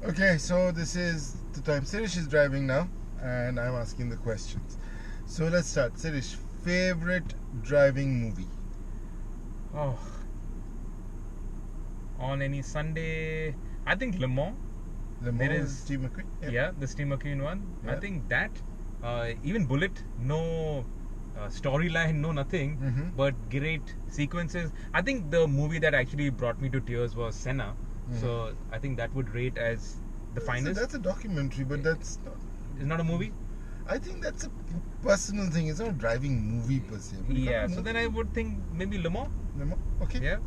Okay, so this is the time Sirish is driving now, and I'm asking the questions. So let's start. Sirish, favorite driving movie? Oh, on any Sunday, I think Le Mans. Le There Mans, is- Steve McQueen? Yeah, the Steve McQueen one. I Yeah. think that. Even Bullet, no storyline, no nothing, Mhm. but great sequences. I think the movie that actually brought me to tears was Senna. So I think that would rate as the finest. That's a documentary, but that's not. It's not a movie. I think that's a personal thing. It's not a driving movie per se. But you Yeah. can't So move- then I would think maybe Le Mans. Le Mans? Okay. Yeah.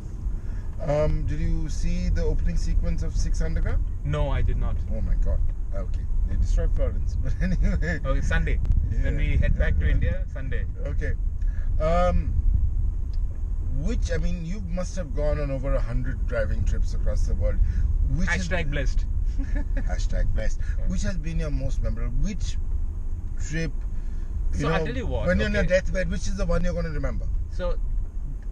Did you see the opening sequence of Six Underground? No, I did not. Oh my god. Okay. They destroyed Florence. But anyway. Oh, it's Sunday. When Yeah. we head back to India, Sunday. Okay. You must have gone on over 100 driving trips across the world. Which has- Hashtag blessed. Hashtag best. Which has been your most memorable? Which trip? So I'll tell you what, When you're on your okay. deathbed, which is the one you're going to remember? So,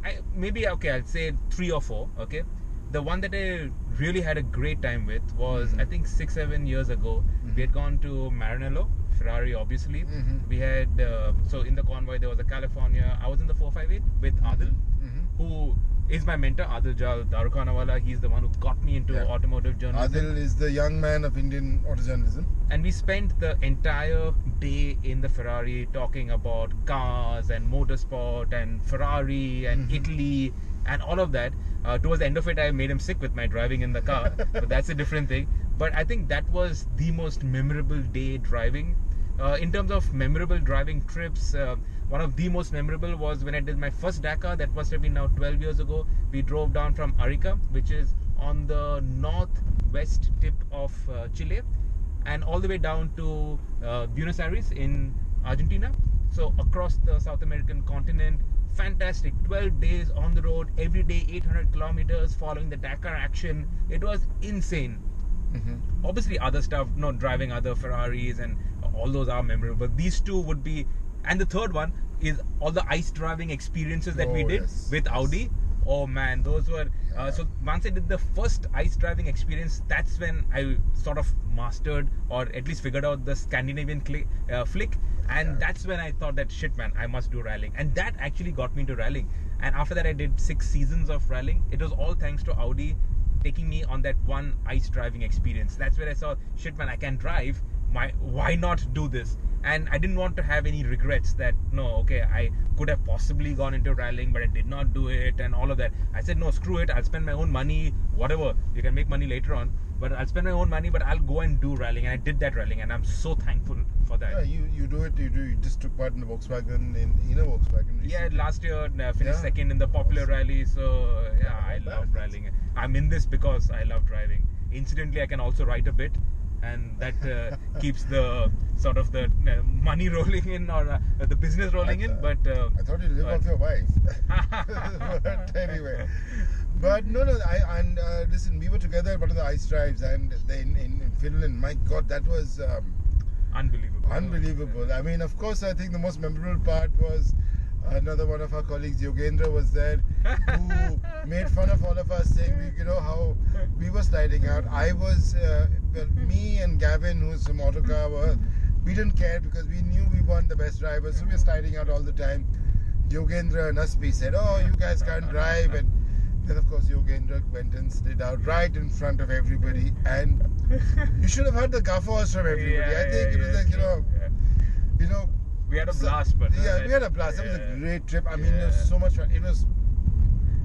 I'd say 3 or 4. Okay, the one that I really had a great time with was I think 6-7 years ago. We had gone to Maranello, Ferrari, obviously. We had so in the convoy there was a California. I was in the 458 with Adil, who is my mentor, Adil Jal Darukhanawala. He's the one who got me into Yeah. automotive journalism. Adil is the young man of Indian auto journalism. And we spent the entire day in the Ferrari talking about cars and motorsport and Ferrari and Italy and all of that. Towards the end of it, I made him sick with my driving in the car, but that's a different thing. But I think that was the most memorable day driving. In terms of memorable driving trips, one of the most memorable was when I did my first Dakar. That must have been now 12 years ago. We drove down from Arica, which is on the northwest tip of Chile, and all the way down to Buenos Aires in Argentina. So across the South American continent. Fantastic. 12 days on the road, every day 800 kilometers following the Dakar action. It was insane. Obviously other stuff, driving other Ferraris and all those are memorable. These two would be, and the third one is all the ice driving experiences that we Oh, did yes, with yes. Audi. Oh man, those were so once I did the first ice driving experience, that's when I sort of mastered or at least figured out the Scandinavian flick, and that's when I thought that shit man, I must do rallying, and that actually got me into rallying. And after that I did 6 seasons of rallying. It was all thanks to Audi taking me on that one ice driving experience. That's where I saw, shit man, I can drive. Why not do this? And I didn't want to have any regrets that I could have possibly gone into rallying, but I did not do it and all of that. I said no, screw it, I'll spend my own money, whatever, you can make money later on, but I'll spend my own money, but I'll go and do rallying. And I did that rallying, and I'm so thankful for that. Yeah, you do it. You just took part in the Volkswagen in a Volkswagen. Yeah, recently. last year finished Yeah. second in the popular rally. So yeah, I not bad. love rallying. I'm in this because I love driving. Incidentally, I can also write a bit, and that keeps the sort of the money rolling in, or the business rolling in. But I thought you live off your wife. But anyway, but no. Listen, we were together at one of the ice drives, and in Finland. My God, that was unbelievable. unbelievable. I mean, of course, I think the most memorable part was another one of our colleagues, Yogendra, was there, who made fun of all of us, saying, how we were sliding out. I was, me and Gavin, who's from Autocar, we didn't care because we knew we weren't the best drivers, so we were sliding out all the time. Yogendra and Aspi said, "Oh, you guys can't drive," and then of course Yogendra went and slid out right in front of everybody, and you should have heard the guffaws from everybody. I think it was like we had a blast, but yeah, we had a blast. That was a great trip. I mean, Yeah. it was so much fun. It was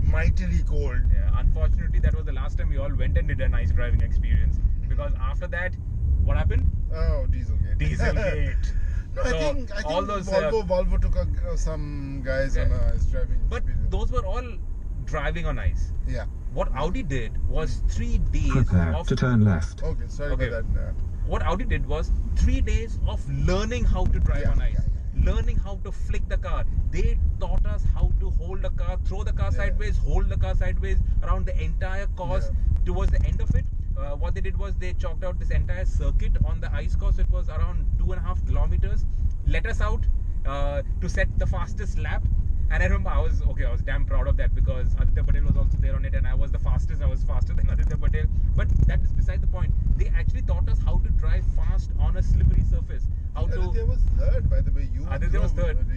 mightily cold. Yeah, unfortunately, that was the last time we all went and did a nice driving experience. Because after that, what happened? Oh, Dieselgate. Dieselgate. No, So, I think all those, Volvo took some guys on a ice driving But experience. those were all driving on ice. Yeah. What Audi did was 3 days Prepare of to turn left. Okay, sorry Okay. about that. what Audi did was 3 days of learning how to drive Yeah, on ice, yeah, learning how to flick the car. They taught us how to hold the car, throw the car sideways, hold the car sideways around the entire course. Towards the end of it, what they did was they chalked out this entire circuit on the ice course. It was around 2.5 kilometers. Let us out to set the fastest lap. And I remember I was damn proud of that because Aditya Patel was also there on it, and I was the fastest. I was faster than Aditya Patel. But that is beside the point. They actually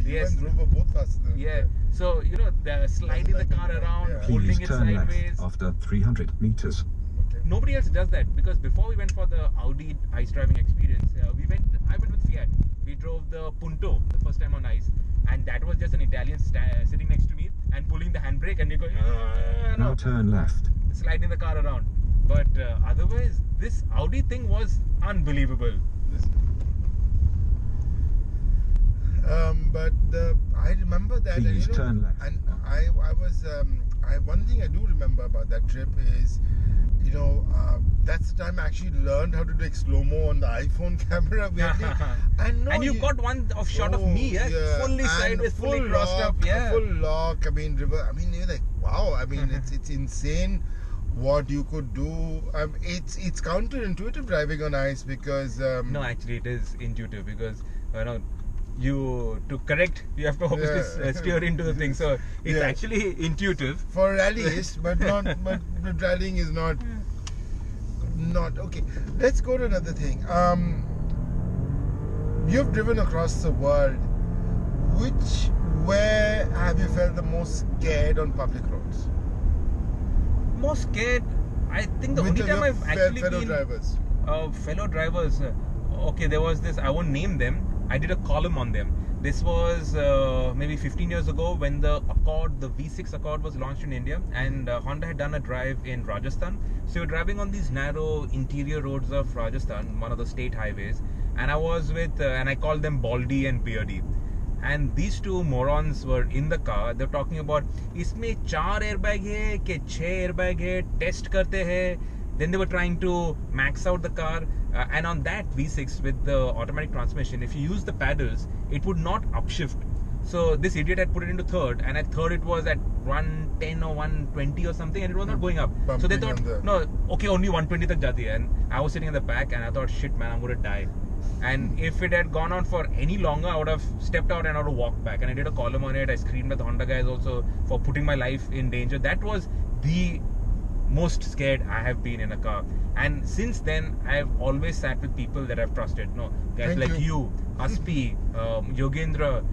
You Yes. and Dhruv were both faster than Yeah. So, you know, sliding like the car it, around, yeah. holding Please it turn sideways. left after 300 meters. Okay. Nobody else does that because before we went for the Audi ice driving experience, I went with Fiat. We drove the Punto the first time on ice, and that was just an Italian sitting next to me and pulling the handbrake, and you're going, Now turn left. sliding the car around. But otherwise, this Audi thing was unbelievable. But I remember that. Please and, turn left. And I was one thing I do remember about that trip is, that's the time I actually learned how to do slow-mo on the iPhone camera. And you got one shot of me, fully sideways, fully crossed up, full lock. I mean, you're like, wow. I mean, it's insane what you could do. It's counterintuitive driving on ice because no, actually, it is intuitive because you have to obviously steer into the thing, so it's actually intuitive for rallyists, but the rallying is not okay. Let's go to another thing. You've driven across the world. Where have you felt the most scared on public roads? Most scared, I think the only time I've actually fellow been drivers. Fellow drivers. Okay, there was this. I won't name them. I did a column on them. This was maybe 15 years ago when the Accord, the V6 Accord was launched in India, and Honda had done a drive in Rajasthan. So you're driving on these narrow interior roads of Rajasthan, one of the state highways, and I was with, and I called them Baldy and Beardy. And these two morons were in the car. They're talking about, इसमें 4 airbag है, के 6 airbag है, test करते हैं. Then they were trying to max out the car, and on that V6 with the automatic transmission, if you use the paddles, it would not upshift. So this idiot had put it into third, and at third it was at 110 or 120 or something, and it was not going up. So they thought, no, okay, only 120 tak jati hai. And I was sitting in the back, and I thought, shit, man, I'm going to die. And if it had gone on for any longer, I would have stepped out and I would have walked back. And I did a column on it. I screamed at the Honda guys also for putting my life in danger. That was the most scared I have been in a car. And since then, I've always sat with people that I've trusted. No, guys like you, Aspi, Yogendra,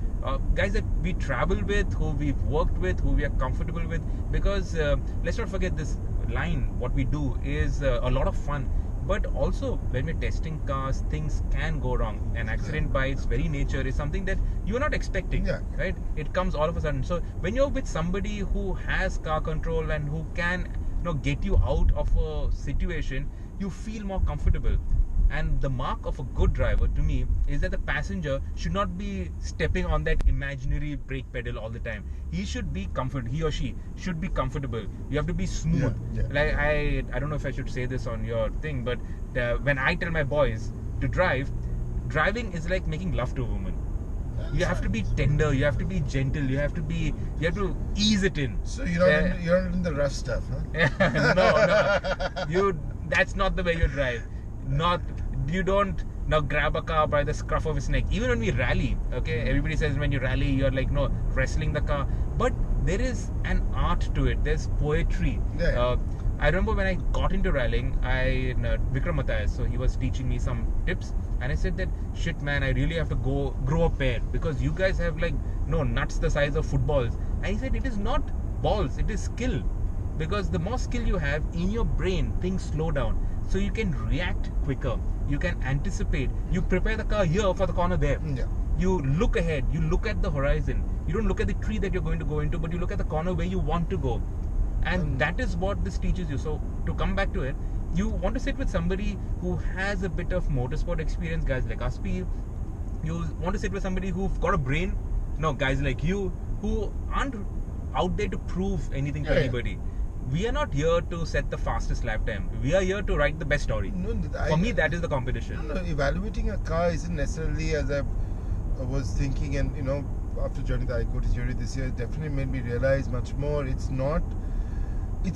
guys that we travel with, who we've worked with, who we are comfortable with. Because let's not forget this line, what we do is a lot of fun. But also, when we're testing cars, things can go wrong. An accident by its very nature is something that you're not expecting, right? It comes all of a sudden. So when you're with somebody who has car control and who can get you out of a situation, you feel more comfortable. And the mark of a good driver to me is that the passenger should not be stepping on that imaginary brake pedal all the time. He should be comfortable. He or she should be comfortable. You have to be smooth. Like I don't know if I should say this on your thing, but when I tell my boys to driving is like making love to a woman. You have to be tender, you have to be gentle, you have to ease it in. So you're not in the rough stuff, huh? No. That's not the way you drive. You don't now grab a car by the scruff of its neck. Even when we rally, okay, everybody says when you rally you're like wrestling the car, but there is an art to it. There's poetry. I remember when I got into rallying, Vikram Matthias, so he was teaching me some tips, and I said that, shit man, I really have to grow a pair because you guys have nuts the size of footballs. And he said it is not balls, it is skill. Because the more skill you have in your brain, things slow down. So you can react quicker. You can anticipate. You prepare the car here for the corner there. You look ahead. You look at the horizon. You don't look at the tree that you're going to go into, but you look at the corner where you want to go. And that is what this teaches you. So to come back to it, you want to sit with somebody who has a bit of motorsport experience, guys like Aspi. You want to sit with somebody who's got a brain. Guys like you who aren't out there to prove anything to anybody. We are not here to set the fastest lap time. We are here to write the best story. For me, that is the competition. Evaluating a car isn't necessarily, as I was thinking, and after joining the ICOTI jury this year, it definitely made me realize much more. It's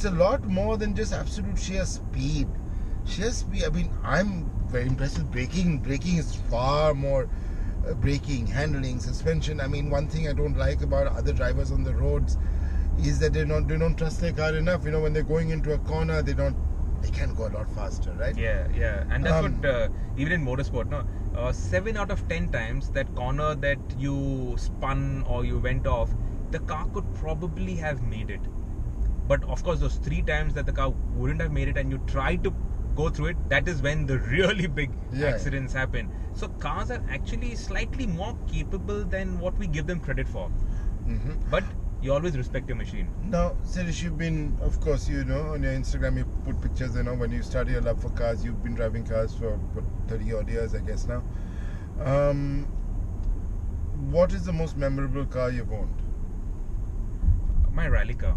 a lot more than just absolute sheer speed. I mean, I'm very impressed with braking. Braking is far more braking, handling, suspension. I mean, one thing I don't like about other drivers on the roads is that they don't trust their car enough. When they're going into a corner, they don't they can go a lot faster, right? Yeah. And that's what, even in motorsport, no? 7 out of 10 times, that corner that you spun or you went off, the car could probably have made it. But of course, those 3 times that the car wouldn't have made it and you tried to go through it, that is when the really big accidents happen. So cars are actually slightly more capable than what we give them credit for. But you always respect your machine. Now, Sirish, you've been, of course, you know, on your Instagram, you put pictures, you know, when you started your love for cars, you've been driving cars for what, 30 odd years, I guess now. What is the most memorable car you've owned? My rally car.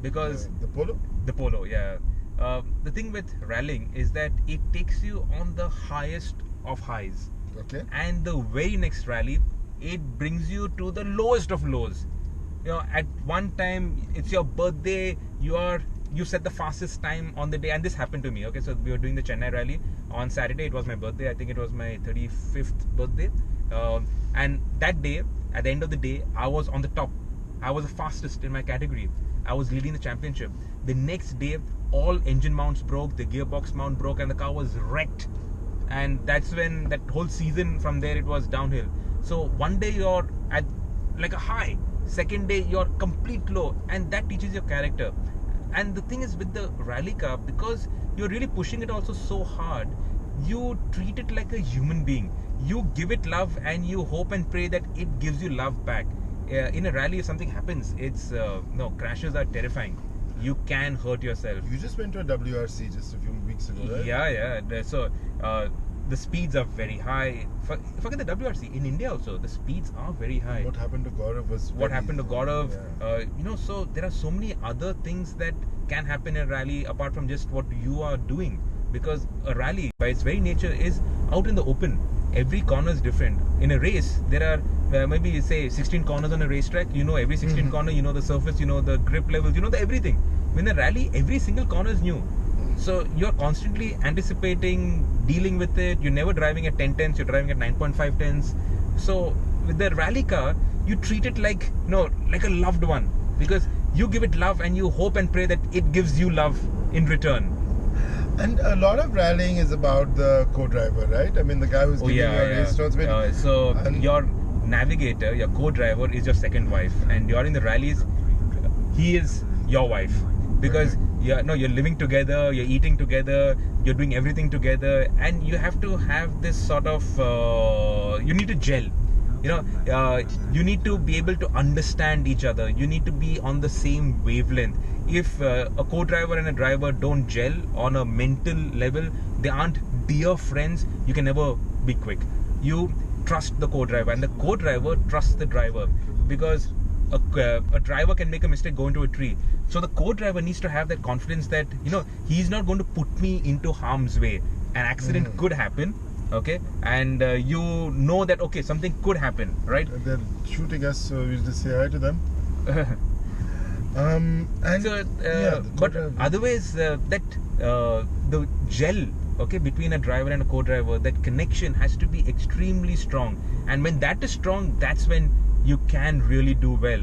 Because The Polo? the Polo, yeah. The thing with rallying is that it takes you on the highest of highs. Okay. And the very next rally, it brings you to the lowest of lows. You know, at one time it's your birthday, you set the fastest time on the day, and this happened to me. Okay, so we were doing the Chennai rally on Saturday. It was my birthday. I think it was my 35th birthday. And that day, at the end of the day, I was on the top. I was the fastest in my category. I was leading the championship. The next day, all engine mounts broke, the gearbox mount broke, and the car was wrecked. And that's when that whole season from there, it was downhill. So one day you're at like a high, second day you're complete low, and that teaches your character. And the thing is with the rally car, because you're really pushing it also so hard, you treat it like a human being. You give it love and you hope and pray that it gives you love back. In a rally, if something happens, crashes are terrifying. You can hurt yourself. You just went to a WRC just a few weeks ago, right? Yeah. So the speeds are very high. Forget the WRC. In India also, the speeds are very high. What happened to Gaurav was What happened to Gaurav? Yeah. So there are so many other things that can happen in a rally apart from just what you are doing. Because a rally, by its very nature, is out in the open. Every corner is different. In a race, there are maybe say 16 corners on a racetrack. You know every 16 corner, you know the surface, you know the grip levels, you know the everything. In a rally, every single corner is new. So you're constantly anticipating, dealing with it. You're never driving at 10 tenths, you're driving at 9.5 tenths. So with the rally car, you treat it like a loved one, because you give it love and you hope and pray that it gives you love in return. And a lot of rallying is about the co-driver, right? I mean, the guy who's giving you a race notes. Your navigator, your co-driver, is your second wife, and during the rallies, he is your wife, because you're living together, you're eating together, you're doing everything together, and you have to have this sort of you need to gel. You need to be able to understand each other. You need to be on the same wavelength. If a co-driver and a driver don't gel on a mental level, they aren't dear friends, you can never be quick. You trust the co-driver, and the co-driver trusts the driver, because a driver can make a mistake, go into a tree. So the co-driver needs to have that confidence that he's not going to put me into harm's way. An accident could happen, okay, and you know that something could happen, right? They're shooting us, so we'll just say hi to them. But otherwise, the gel, between a driver and a co-driver, that connection has to be extremely strong. And when that is strong, that's when you can really do well.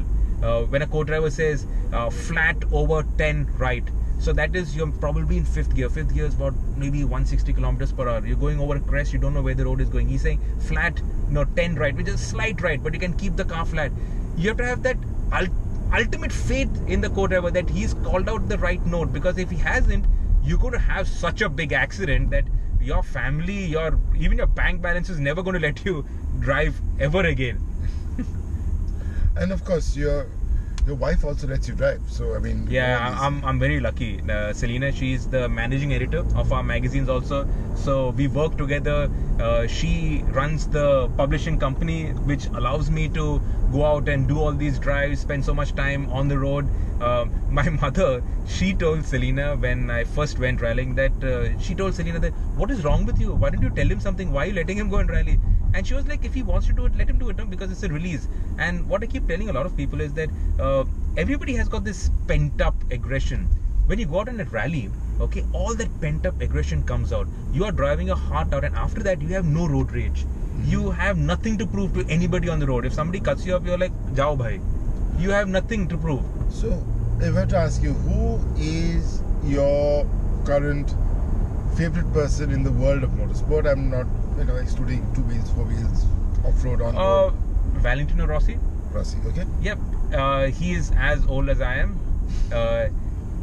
When a co-driver says flat over 10 right, so that is you're probably in fifth gear. Fifth gear is about maybe 160 kilometers per hour. You're going over a crest, you don't know where the road is going. He's saying flat, 10 right, which is slight right, but you can keep the car flat. You have to have that ultimate faith in the co-driver that he's called out the right note, because if he hasn't, you're going to have such a big accident that your family, even your bank balance is never going to let you drive ever again. And of course, your wife also lets you drive. So I mean, I'm very lucky. Selena, she's the managing editor of our magazines also. So we work together. She runs the publishing company, which allows me to go out and do all these drives, spend so much time on the road. My mother, she told Selena when I first went rallying that she told Selena that, what is wrong with you? Why don't you tell him something? Why are you letting him go and rally? And she was like, if he wants to do it, let him do it, because it's a release. And what I keep telling a lot of people is that everybody has got this pent-up aggression. When you go out in a rally, all that pent-up aggression comes out. You are driving your heart out, and after that, you have no road rage. You have nothing to prove to anybody on the road. If somebody cuts you off, you're like, Jao bhai. You have nothing to prove. So, if I were to ask you, who is your current favorite person in the world of motorsport? I'm not, excluding 2 wheels, 4 wheels, off-road, on-road. Valentino Rossi. Rossi, okay? Yep. He is as old as I am.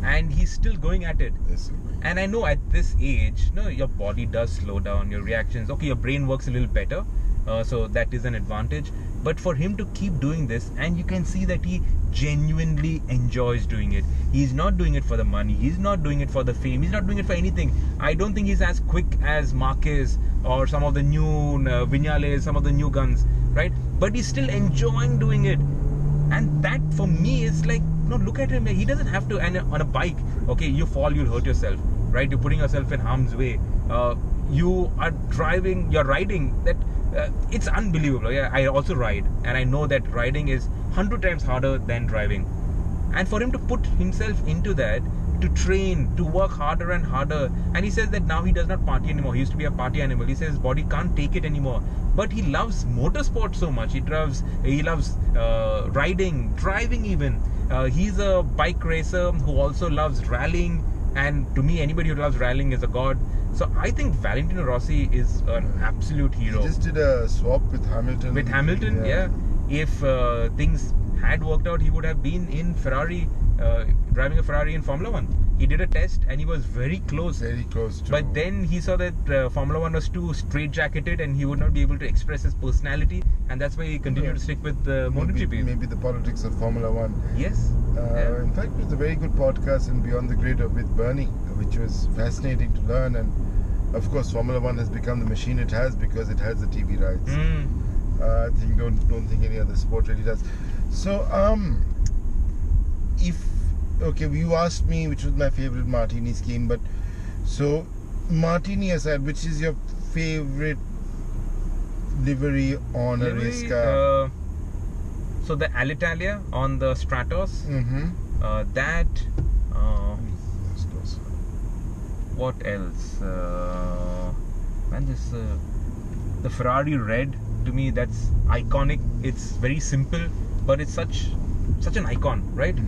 And he's still going at it. Yes. And I know at this age, your body does slow down, your reactions. Okay, your brain works a little better. So that is an advantage. But for him to keep doing this, and you can see that he genuinely enjoys doing it. He's not doing it for the money. He's not doing it for the fame. He's not doing it for anything. I don't think he's as quick as Marquez or some of the new Vinales, some of the new guns, right? But he's still enjoying doing it. And that for me is like, look at him. He doesn't have to. And on a bike, okay, you fall, you'll hurt yourself, right? You're putting yourself in harm's way. You are driving, you're riding. It's unbelievable. Yeah, I also ride, and I know that riding is 100 times harder than driving. And for him to put himself into that, to train, to work harder and harder. And he says that now he does not party anymore. He used to be a party animal. He says his body can't take it anymore. But he loves motorsport so much. He loves riding, driving even. He's a bike racer who also loves rallying. And to me, anybody who loves rallying is a god. So I think Valentino Rossi is an absolute hero. He just did a swap with Hamilton. With Hamilton, yeah. If things had worked out, he would have been in Ferrari, driving a Ferrari in Formula 1. He did a test and he was very close. Very close to. But then he saw that Formula 1 was too straitjacketed and he would not be able to express his personality. And that's why he continued to stick with MotoGP. Maybe the politics of Formula 1. Yes. In fact, it was a very good podcast in Beyond the Grid with Bernie, which was fascinating to learn. And of course, Formula 1 has become the machine it has because it has the TV rights. I think don't think any other sport really does. So, you asked me which was my favorite Martini scheme, but so Martini aside, which is your favorite livery on a race car? So the Alitalia on the Stratos. That. What else? The Ferrari Red, to me, that's iconic. It's very simple, but it's such an icon, right?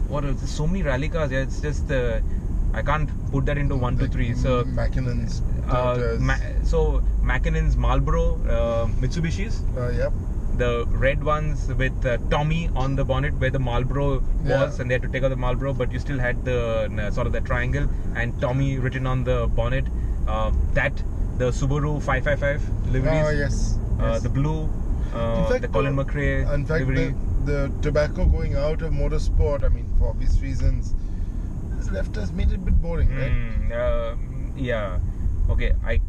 What else? There's so many rally cars. Yeah, it's just I can't put that into 1, 2, 3. So Maccannen's, so Maccannen's, Marlboro, Mitsubishi's. Yep. The red ones with Tommy on the bonnet where the Marlboro was, and they had to take out the Marlboro, but you still had the sort of the triangle and Tommy written on the bonnet. The Subaru 555 liveries. Oh yes. The blue. In fact, the Colin McRae livery. The tobacco going out of motorsport, I mean, for obvious reasons, has left us, made it a bit boring, right? Yeah. Okay, I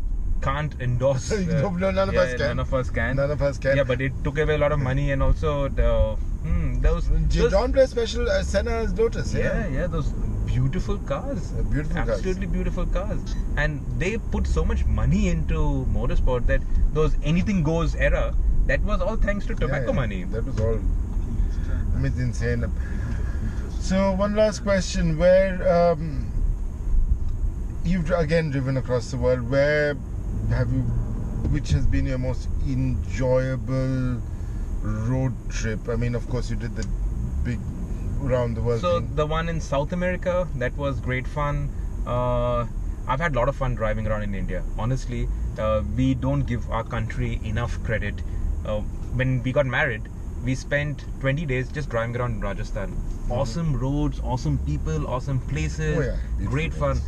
can't endorse. None of us can. None of us can. Yeah, but it took away a lot of money, and also those John Player Special Senna's Lotus. Yeah, those beautiful cars. Absolutely beautiful cars. And they put so much money into motorsport that those anything goes era, that was all thanks to tobacco money. That was all. I mean, it's insane. So one last question: where you've again driven across the world, which has been your most enjoyable road trip? I mean, of course, you did the big around the world thing. The one in South America, that was great fun. I've had a lot of fun driving around in India. Honestly, we don't give our country enough credit. When we got married, we spent 20 days just driving around in Rajasthan. Awesome roads, awesome people, awesome places, great fun.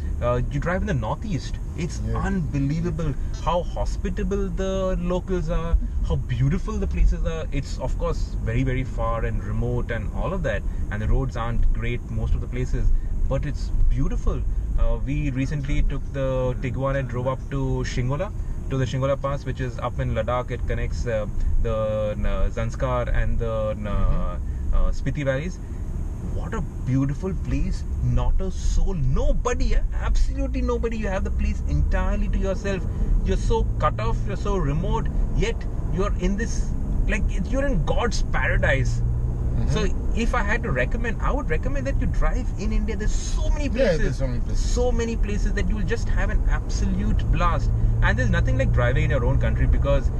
You drive in the northeast, it's unbelievable how hospitable the locals are, how beautiful the places are. It's of course very, very far and remote and all of that, and the roads aren't great most of the places, but it's beautiful. We recently took the Tiguan and drove up to the Shingola Pass, which is up in Ladakh. It connects the Zanskar and the Spiti valleys. What a beautiful place. Not a soul, nobody, absolutely nobody. You have the place entirely to yourself. You're so cut off, you're so remote, yet you're in this, like, you're in God's paradise. So if I had to recommend, I would recommend that you drive in India. There's so many places. There's so many places. So many places that you'll just have an absolute blast. And there's nothing like driving in your own country, because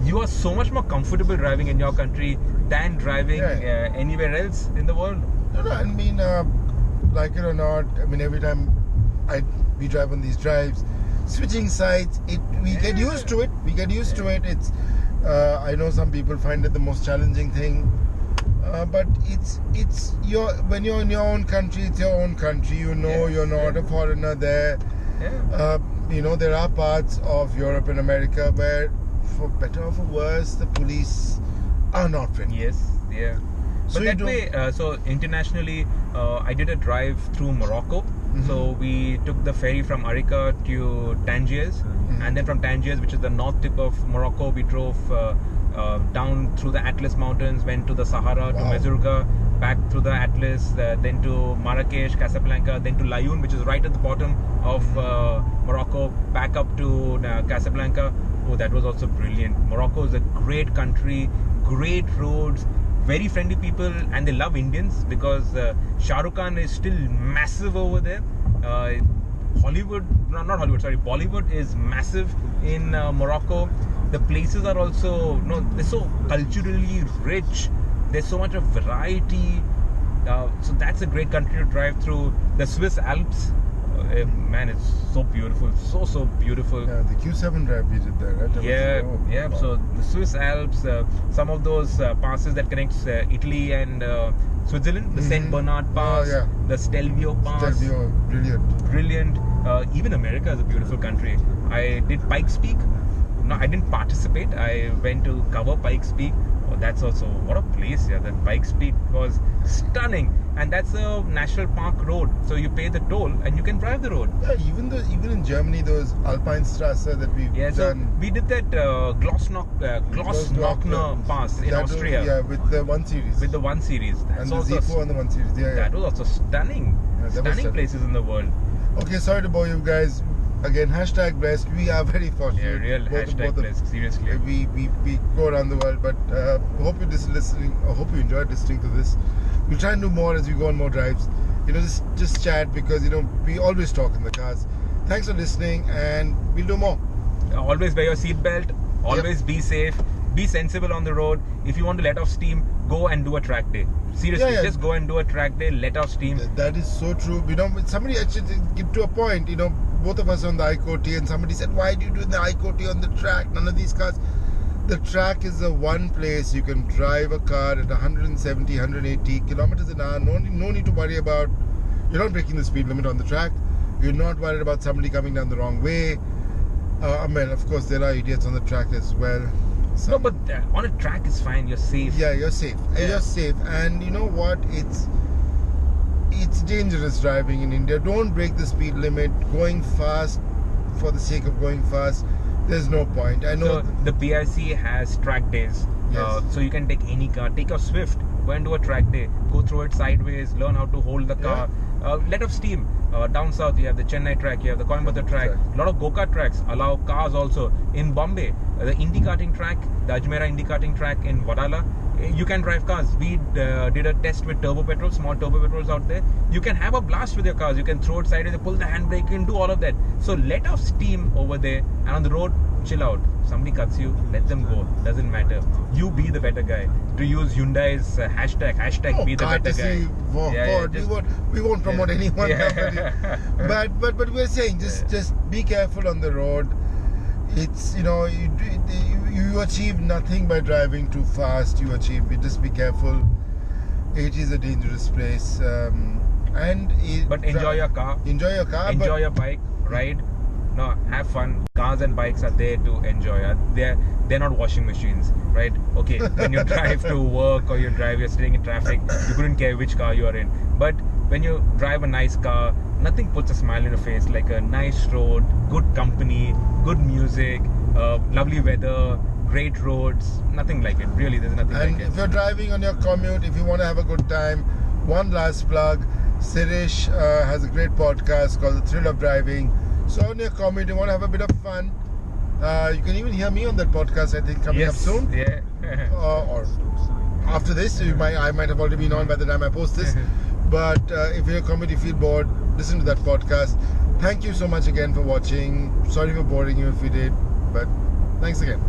you are so much more comfortable driving in your country than driving anywhere else in the world. No, I mean, like it or not, I mean, every time we drive on these drives, switching sides, we get used to it. We get used to it. It's I know some people find it the most challenging thing, but it's when you're in your own country, it's your own country. You know, you're not a foreigner there. You know, there are parts of Europe and America where, for better or for worse, the police are not friendly. Yes, yeah. So But that way, so internationally, I did a drive through Morocco. So we took the ferry from Arica to Tangiers, and then from Tangiers, which is the north tip of Morocco, we drove down through the Atlas Mountains, went to the Sahara, to Mazurga, back through the Atlas, then to Marrakesh, Casablanca, then to Laayoune, which is right at the bottom of Morocco, back up to Casablanca. Oh, that was also brilliant. Morocco is a great country, great roads, very friendly people, and they love Indians because Shah Rukh Khan is still massive over there. Bollywood is massive in Morocco. The places are also, they're so culturally rich. There's so much of variety. So that's a great country to drive through. The Swiss Alps, man, it's so beautiful, so beautiful. Yeah, the Q7 drive we did there, right? So the Swiss Alps, some of those passes that connects Italy and Switzerland, the Saint Bernard Pass, the Stelvio Pass. Stelvio, brilliant. Even America is a beautiful country. I did Pikes Peak. No, I didn't participate. I went to cover Pikes Peak. Oh, that's also, what a place, yeah. That Pikes Peak was stunning. And that's a national park road. So you pay the toll and you can drive the road. Yeah, even in Germany, those Alpinstrasse that we've done. So we did that Glossnockner Pass in Austria. Yeah, with the 1 Series. With the 1 Series. And the Z4 and the 1 Series. That was also stunning. Stunning places in the world. Okay, sorry to bore you guys. Again, hashtag blessed. We are very fortunate. Yeah, real hashtag blessed. Seriously. We go around the world, but hope you listening. I hope you enjoyed listening to this. We'll try and do more as we go on more drives. Just chat because we always talk in the cars. Thanks for listening, and we'll do more. Always wear your seatbelt. Always be safe. Be sensible on the road. If you want to let off steam, go and do a track day. Seriously, just go and do a track day. Let off steam. That is so true. Somebody actually get to a point. Both of us on the ICOT, and somebody said, why do you do the ICOT on the track? None of these cars. The track is the one place you can drive a car at 170, 180 kilometers an hour. No need to worry about, you're not breaking the speed limit on the track. You're not worried about somebody coming down the wrong way. Of course, there are idiots on the track as well. No, but on a track is fine. You're safe. Yeah, you're safe. Yeah. You're safe. And you know what? It's dangerous driving in India. Don't break the speed limit. Going fast for the sake of going fast, there's no point. I know. So the PIC has track days. Yes. So you can take any car. Take a Swift. Go and do a track day. Go through it sideways. Learn how to hold the car. Let off steam. Down south, you have the Chennai track. You have the Coimbatore track. A lot of go-kart tracks allow cars also. In Bombay, the Indy karting track, the Ajmera Indy karting track in Vadala, you can drive cars. We did a test with turbo petrol, small turbo petrols out there. You can have a blast with your cars. You can throw it sideways, pull the handbrake, you can do all of that. So let off steam over there, and on the road, chill out. Somebody cuts you, let them go. Doesn't matter. You be the better guy. To use Hyundai's hashtag be the better guy. We won't promote anyone. But we're saying just be careful on the road. It's you achieve nothing by driving too fast. You just be careful. It is a dangerous place. But enjoy your car. Enjoy your car. Enjoy your bike ride. No, have fun. Cars and bikes are there to enjoy. They're not washing machines, right? Okay, when you drive to work or you're sitting in traffic, you couldn't care which car you are in. But when you drive a nice car, nothing puts a smile on your face like a nice road, good company, good music, lovely weather, great roads. Nothing like it. Really, there's nothing like it. And if you're driving on your commute, if you want to have a good time, one last plug. Sirish has a great podcast called The Thrill of Driving. So on your commute, you want to have a bit of fun. You can even hear me on that podcast, I think, coming up soon. Yeah. Or after this, I might have already been on by the time I post this. But if you're a commute, you feel bored, listen to that podcast. Thank you so much again for watching. Sorry for boring you if we did, but thanks again.